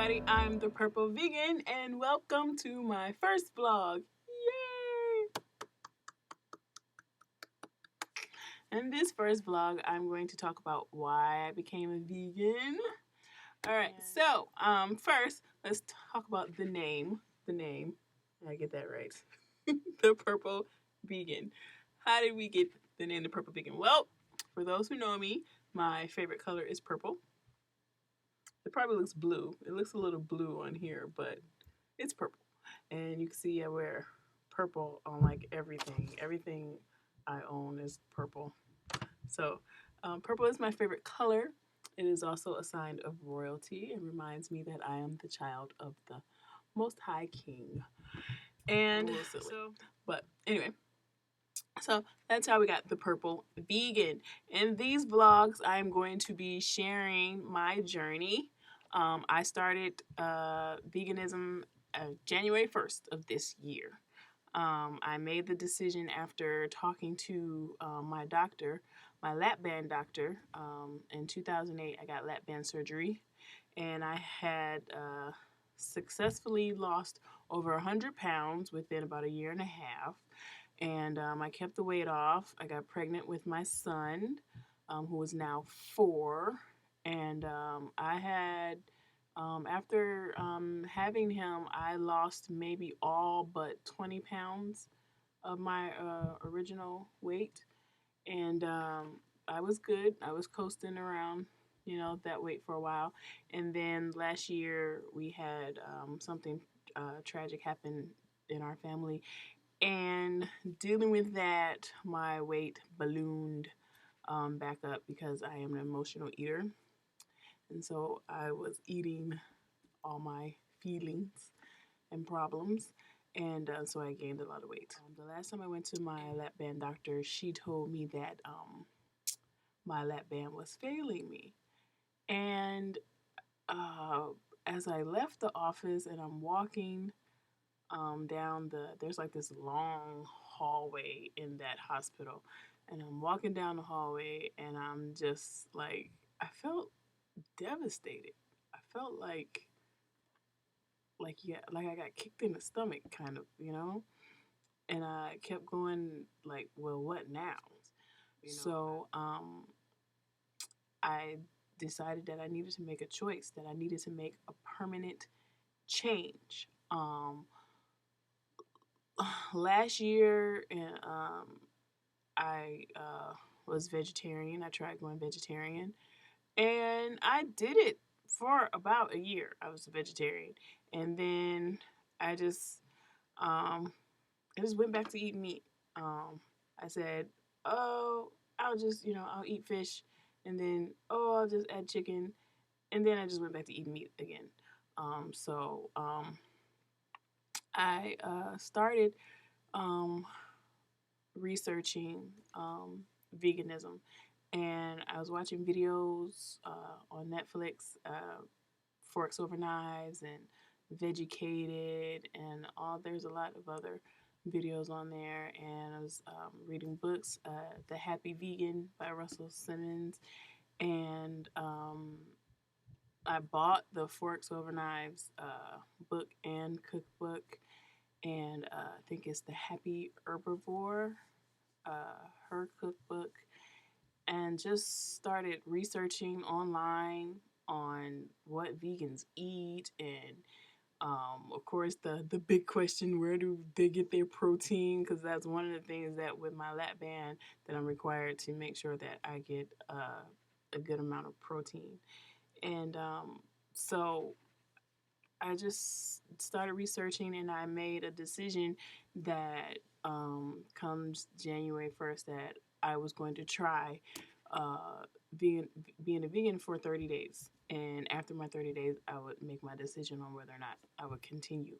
everybody, I'm the Purple Vegan and welcome to my first vlog. Yay! In this first vlog, I'm going to talk about why I became a vegan. Alright, so first, let's talk about the name. Did I get that right? The Purple Vegan. How did we get the name the Purple Vegan? Well, for those who know me, my favorite color is purple. It probably looks blue. It looks a little blue on here, but it's purple. And you can see I wear purple on like everything. Everything I own is purple. So purple is my favorite color. It is also a sign of royalty. It reminds me that I am the child of the Most High King. And but anyway, so that's how we got the Purple Vegan. In these vlogs, I'm going to be sharing my journey. I started veganism January 1st of this year. I made the decision after talking to my doctor, my lap band doctor. In 2008, I got lap band surgery, and I had successfully lost over 100 pounds within about a year and a half. And I kept the weight off. I got pregnant with my son, who is now 4. And I had, after having him, I lost maybe all but 20 pounds of my original weight. And I was good. I was coasting around, that weight for a while. And then last year we had something tragic happen in our family. And dealing with that, my weight ballooned back up because I am an emotional eater. And so I was eating all my feelings and problems. And so I gained a lot of weight. The last time I went to my lap band doctor, she told me that my lap band was failing me. And as I left the office and I'm walking there's like this long hallway in that hospital, and I'm walking down the hallway and I'm just like, I felt devastated. I felt like I got kicked in the stomach, kind of, and I kept going like, well, what now? So I decided that I needed to make a choice, that I needed to make a permanent change. Last year, I was vegetarian. I tried going vegetarian, and I did it for about a year. I was a vegetarian, and then I just went back to eating meat. I said, oh, I'll just, I'll eat fish, and then, oh, I'll just add chicken, and then I just went back to eating meat again. I started researching veganism, and I was watching videos on Netflix, Forks Over Knives and Vegucated, and there's a lot of other videos on there, and I was reading books, The Happy Vegan by Russell Simmons, and I bought the Forks Over Knives book and cookbook, and I think it's The Happy Herbivore, her cookbook, and just started researching online on what vegans eat, and of course the big question, where do they get their protein? Because that's one of the things that with my lap band that I'm required to make sure that I get a good amount of protein. And so I just started researching, and I made a decision that comes January 1st that I was going to try being a vegan for 30 days. And after my 30 days, I would make my decision on whether or not I would continue.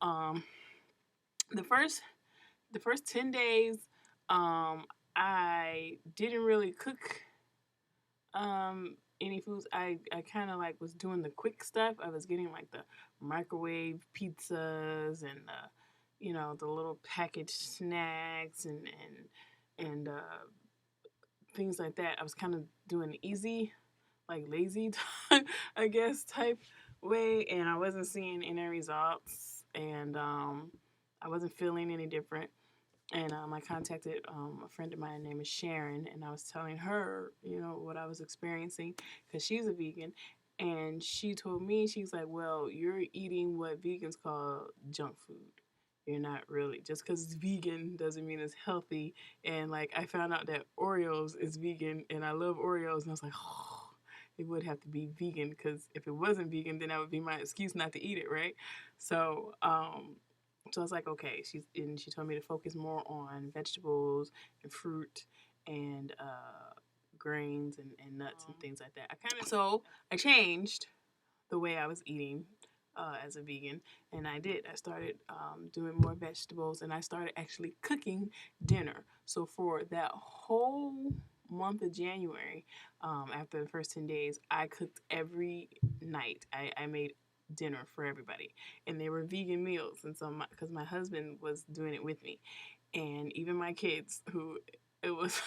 The first 10 days, I didn't really cook any foods. I kind of like was doing the quick stuff. I was getting like the microwave pizzas and the little packaged snacks and things like that. I was kind of doing easy, like lazy, I guess, type way, and I wasn't seeing any results, and I wasn't feeling any different. And I contacted a friend of mine named Sharon, and I was telling her, what I was experiencing, because she's a vegan. And she told me, she's like, well, you're eating what vegans call junk food. You're not really, just because it's vegan doesn't mean it's healthy. And like, I found out that Oreos is vegan, and I love Oreos, and I was like, oh, it would have to be vegan, because if it wasn't vegan, then that would be my excuse not to eat it, right? So I was like, okay. She told me to focus more on vegetables and fruit and grains and nuts and things like that. I changed the way I was eating as a vegan, and I did. I started doing more vegetables, and I started actually cooking dinner. So for that whole month of January, after the first 10 days, I cooked every night. I made dinner for everybody, and they were vegan meals. And so because my husband was doing it with me, and even my kids, who it was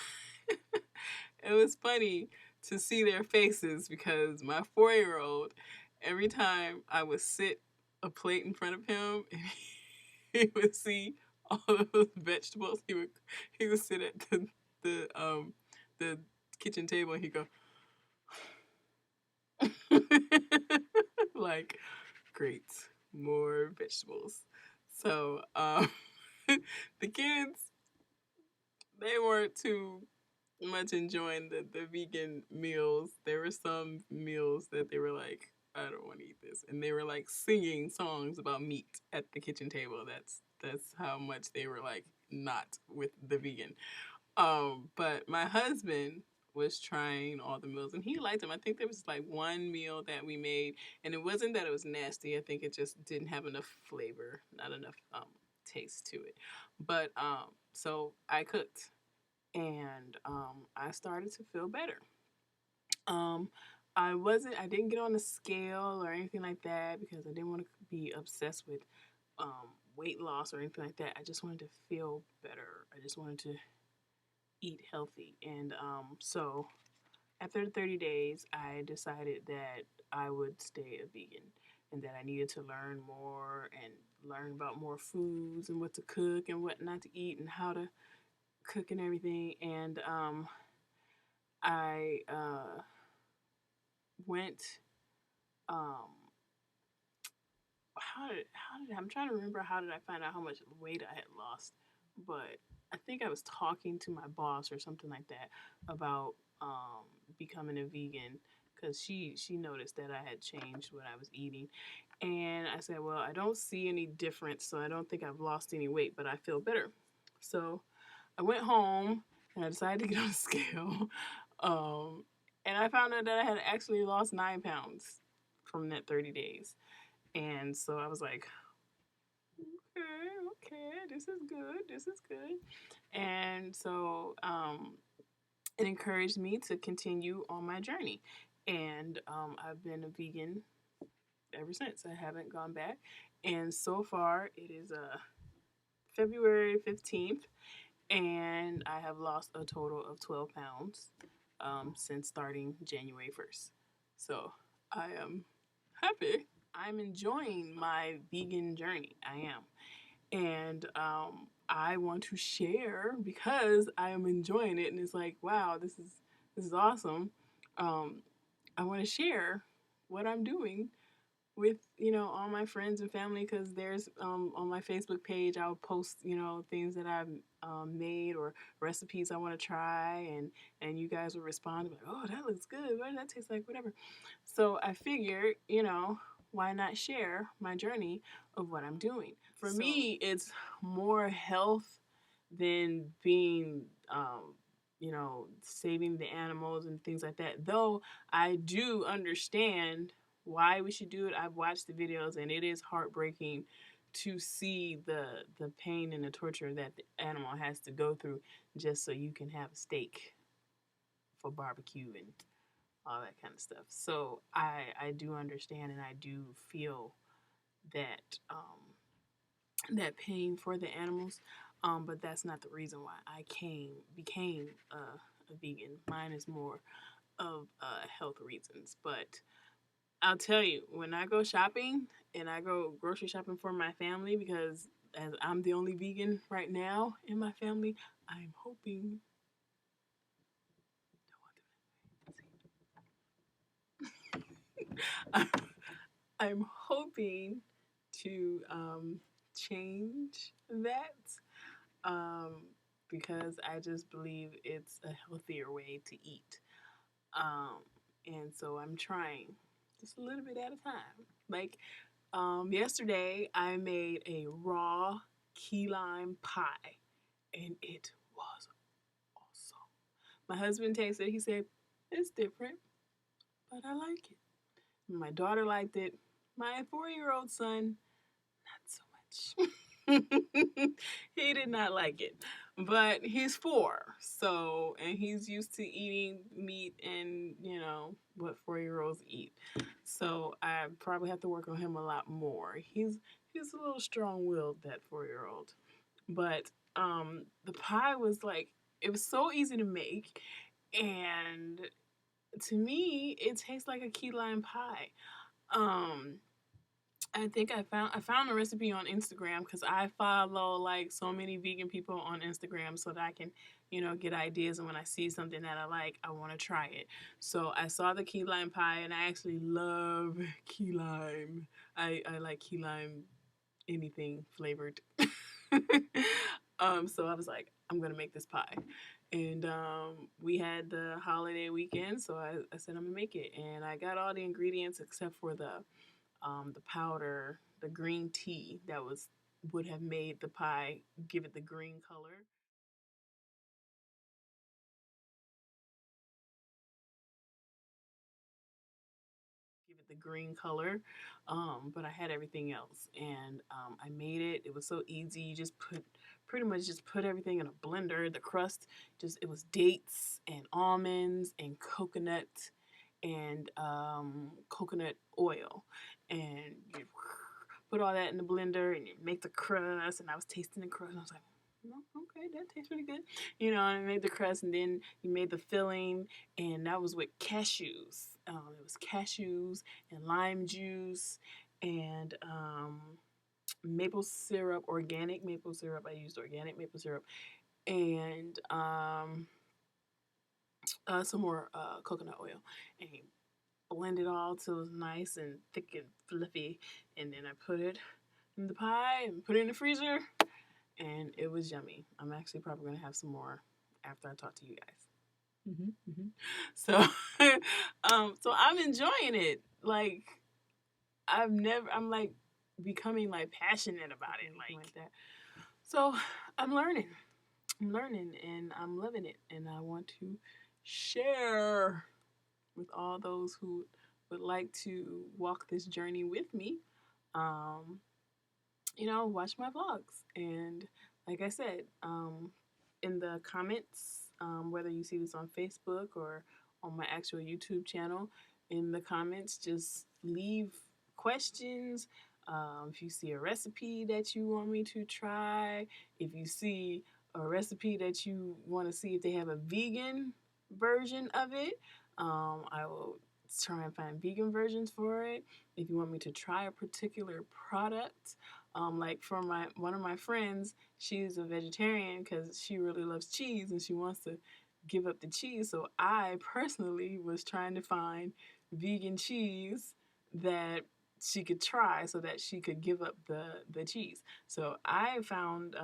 it was funny to see their faces, because my 4-year-old, every time I would sit a plate in front of him and he would see all of those vegetables, he would sit at the kitchen table, and he'd go like, great, more vegetables. So the kids, they weren't too much enjoying the vegan meals. There were some meals that they were like, I don't want to eat this, and they were like singing songs about meat at the kitchen table. That's how much they were like not with the vegan. But my husband was trying all the meals, and he liked them. I think there was like one meal that we made, and it wasn't that it was nasty. I think it just didn't have enough flavor, not enough taste to it. But so I cooked, and I started to feel better. Um, I didn't get on the scale or anything like that, because I didn't want to be obsessed with weight loss or anything like that. I just wanted to feel better. I just wanted to eat healthy. And so after 30 days, I decided that I would stay a vegan, and that I needed to learn more and learn about more foods and what to cook and what not to eat and how to cook and everything. And I went. Um, I'm trying to remember, how did I find out how much weight I had lost? But I think I was talking to my boss or something like that about becoming a vegan, because she noticed that I had changed what I was eating. And I said, well, I don't see any difference, so I don't think I've lost any weight, but I feel better. So I went home and I decided to get on a scale. And I found out that I had actually lost 9 pounds from that 30 days. And so I was like, okay, this is good. And so it encouraged me to continue on my journey. And I've been a vegan ever since. I haven't gone back. And so far, it is February 15th, and I have lost a total of 12 pounds since starting January 1st. So I am happy. I'm enjoying my vegan journey. I am. And I want to share, because I am enjoying it, and it's like, wow, this is awesome. I want to share what I'm doing with all my friends and family, because there's on my Facebook page I'll post things that I've made or recipes I want to try, and you guys will respond like, oh, that looks good, what does that taste like, whatever. So I figured, why not share my journey of what I'm doing. For me, it's more health than being saving the animals and things like that, though I do understand why we should do it. I've watched the videos, and it is heartbreaking to see the pain and the torture that the animal has to go through just so you can have a steak for barbecue and all that kind of stuff. So I do understand, and I do feel that that pain for the animals, but that's not the reason why I became a vegan. Mine is more of health reasons, but I'll tell you, when I go shopping and I go grocery shopping for my family, because as I'm the only vegan right now in my family, I'm hoping. I'm hoping to change that um, because I just believe it's a healthier way to eat. Um, and so I'm trying just a little bit at a time. Like yesterday, I made a raw key lime pie, and it was awesome. My husband tasted it. He said, "It's different, but I like it." My daughter liked it. My 4-year-old son, not so much. He did not like it. But he's 4, so, and he's used to eating meat and, you know, what 4-year-olds eat. So I probably have to work on him a lot more. He's a little strong-willed, that 4-year-old. But the pie was like, it was so easy to make, and to me, it tastes like a key lime pie. Um, I think I found a recipe on Instagram because I follow like so many vegan people on Instagram so that I can, you know, get ideas, and when I see something that I like, I want to try it. So I saw the key lime pie, and I actually love key lime. I like key lime anything flavored. So I was like, I'm gonna make this pie. And we had the holiday weekend, so I said I'm gonna make it, and I got all the ingredients except for the powder, the green tea that would have made the pie give it the green color. Give it the green color, but I had everything else, and I made it. It was so easy. You just pretty much just put everything in a blender. The crust, just it was dates and almonds and coconut and coconut oil, and you put all that in the blender and you make the crust. And I was tasting the crust, and I was like, "Oh, okay, that tastes really good." You know, and I made the crust, and then you made the filling, and that was with cashews. It was cashews and lime juice and maple syrup, organic maple syrup. I used organic maple syrup, and some more coconut oil, and you blend it all till it's nice and thick and fluffy. And then I put it in the pie and put it in the freezer, and it was yummy. I'm actually probably gonna have some more after I talk to you guys. So, so I'm enjoying it. Like I'm like becoming like passionate about it, like that. So I'm learning. I'm learning, and I'm loving it, and I want to share with all those who would like to walk this journey with me. Um, you know, watch my vlogs. And like I said, in the comments, whether you see this on Facebook or on my actual YouTube channel, in the comments, just leave questions. If you see a recipe that you want me to try, if you see a recipe that you want to see if they have a vegan version of it, I will try and find vegan versions for it. If you want me to try a particular product, like for one of my friends, she's a vegetarian because she really loves cheese and she wants to give up the cheese. So I personally was trying to find vegan cheese that she could try so that she could give up the cheese. So I found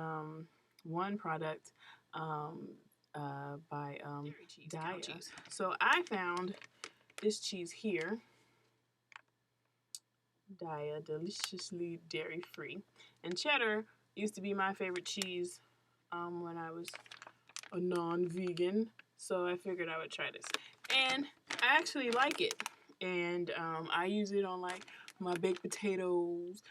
one product by Daya. So I found this cheese here, Daya, deliciously dairy free. And cheddar used to be my favorite cheese when I was a non vegan. So I figured I would try this. And I actually like it. And I use it on like my baked potatoes.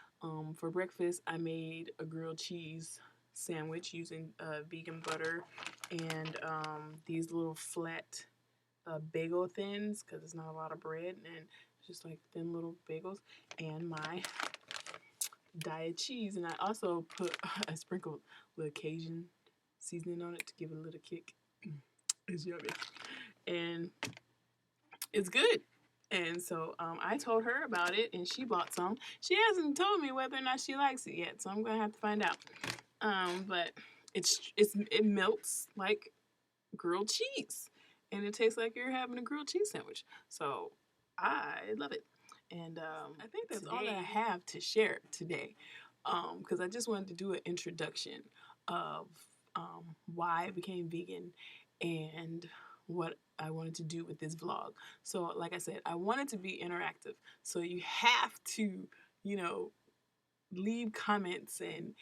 For breakfast, I made a grilled cheese sandwich using vegan butter and these little flat bagel thins because it's not a lot of bread, and just like thin little bagels, and my diet cheese. And I also put I sprinkled a little Cajun seasoning on it to give it a little kick. It's yummy, and it's good. And so I told her about it, and she bought some. She hasn't told me whether or not she likes it yet, so I'm gonna have to find out. But it melts like grilled cheese, and it tastes like you're having a grilled cheese sandwich. So I love it, and I think that's all that I have to share today, because I just wanted to do an introduction of why I became vegan and what I wanted to do with this vlog. So like I said, I wanted to be interactive, so you have to, you know, leave comments and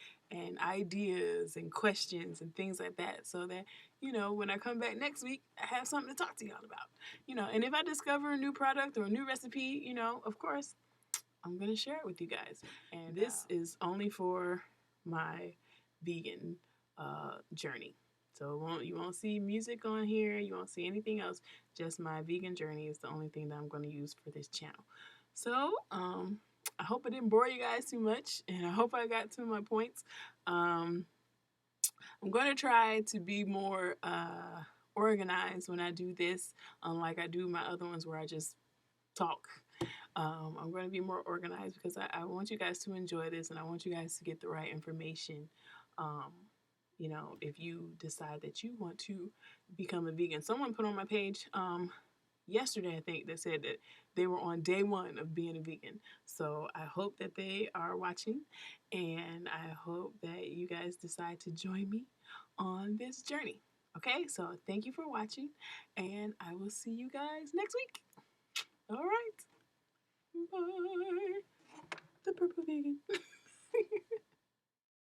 ideas and questions and things like that, so that, you know, when I come back next week, I have something to talk to y'all about. You know, and if I discover a new product or a new recipe, you know, of course, I'm gonna share it with you guys. And this is only for my vegan journey. So you won't see music on here. You won't see anything else. Just my vegan journey is the only thing that I'm going to use for this channel. So I hope I didn't bore you guys too much, and I hope I got to my points. I'm going to try to be more organized when I do this, unlike I do my other ones where I just talk. I'm going to be more organized because I want you guys to enjoy this, and I want you guys to get the right information. You know, if you decide that you want to become a vegan. Someone put on my page yesterday, I think, that said that they were on day 1 of being a vegan. So I hope that they are watching, and I hope that you guys decide to join me on this journey. Okay, so thank you for watching, and I will see you guys next week. All right. Bye. The purple vegan.